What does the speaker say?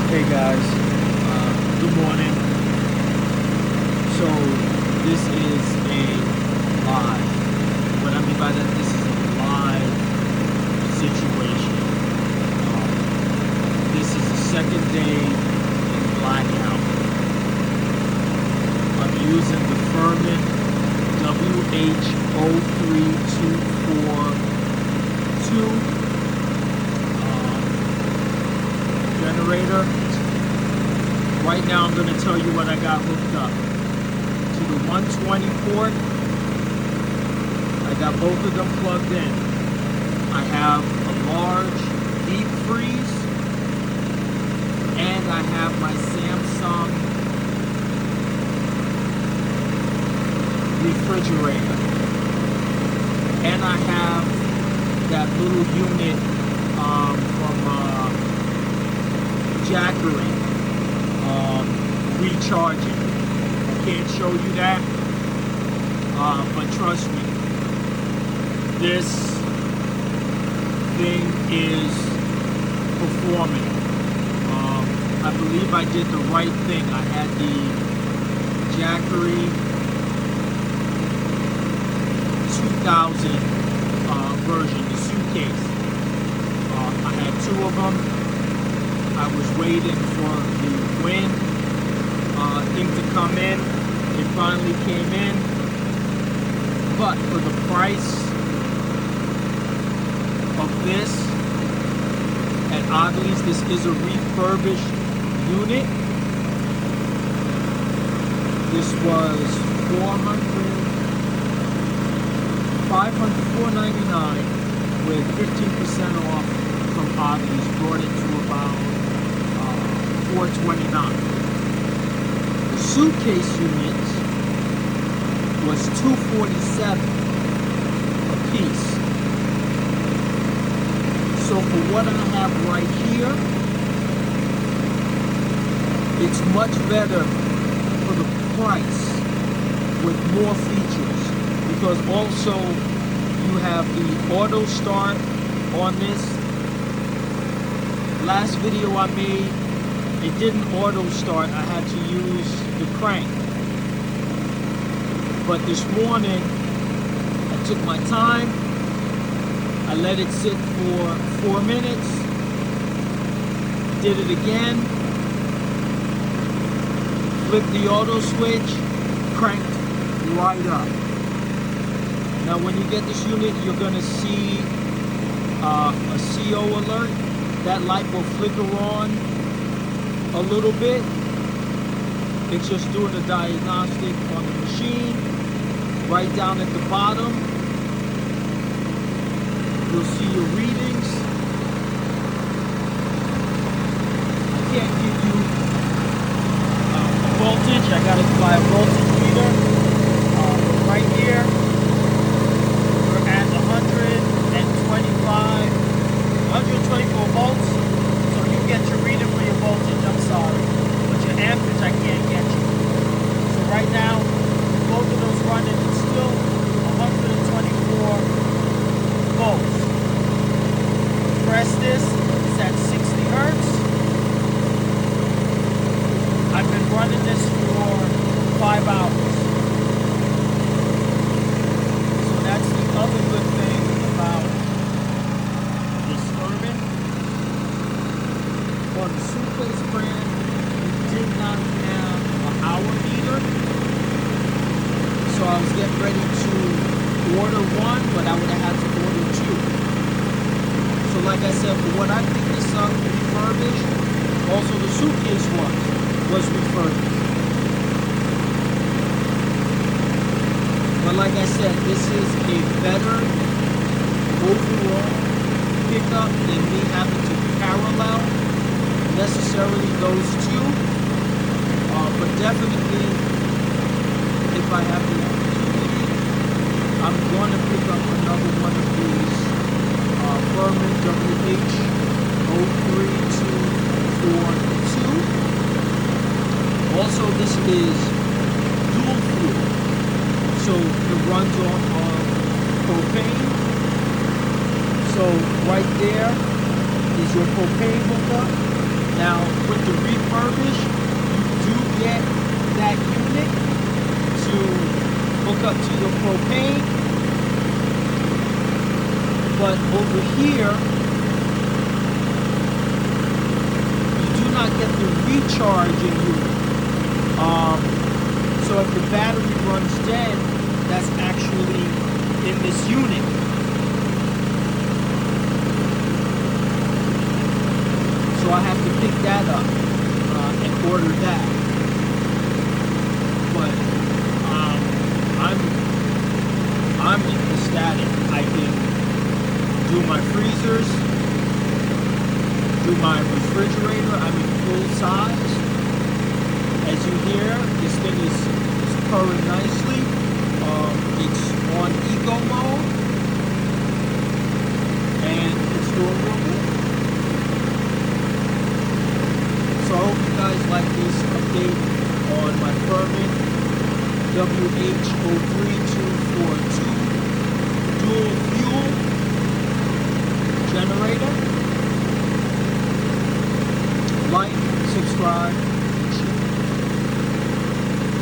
Hey guys, good morning. So this is a live. What I mean by that, this is a live situation. This is the second day in blackout. I'm using the Firman WH 03242 generator. Right now I'm going to tell you what I got hooked up. To the 120 port, I got both of them plugged in. I have a large deep freeze, and I have my Samsung refrigerator. And I have that little unit from Jackery recharging. I can't show you that, but trust me, this thing is performing. I believe I did the right thing. I had the Jackery 2000 version, the suitcase. I had two of them. I was waiting for the wind thing to come in. It finally came in. But for the price of this, at Oddly's, this is a refurbished unit. This was $499 with 15% off from Oddly's. Brought it to about $429. The suitcase unit was $247 a piece. So for what I have right here, it's much better for the price with more features, because also you have the auto start on this. Last video I made, it didn't auto start. I had to use the crank. But this morning, I took my time. I let it sit for 4 minutes. Did it again. Flipped the auto switch. Cranked right up. Now when you get this unit, you're gonna see a CO alert. That light will flicker on a little bit. It's just doing a diagnostic on the machine. Right down at the bottom, you'll see your readings. I can't give you a voltage. I gotta buy a voltage meter. Right here, we're at 124 volts. So you get your reading for your voltage, I'm sorry. But your amperage, I can't get you. So right now, both of those running, it's still 124 volts. Press this, it's at 60 hertz. I've been running this for 5 hours. So that's the other good thing about this Firman. For the suitcase brand, it did not have an hour meter. So I was getting ready to order one, but I would have had to order two. So like I said, for what I think this refurbished, also the suitcase was refurbished. But like I said, this is a better overall pickup than me having to parallel necessarily those two. But definitely, if I have the opportunity, I'm going to pick up another one of these Firman WH 03242. Also, this is dual fuel, so it runs on propane. So right there is your propane hookup. Now with the refurbish, you do get that unit to hook up to your propane. But over here, you do not get the recharging unit. So if the battery runs dead, that's actually in this unit. So I have to pick that up and order that. But I'm ecstatic. I can do my freezers, do my refrigerator. I'm in full size. As you hear, this thing is purring nicely. It's on eco mode, and it's doing real good. So I hope you guys like this update on my Firman WH03242 dual fuel generator. Like, subscribe,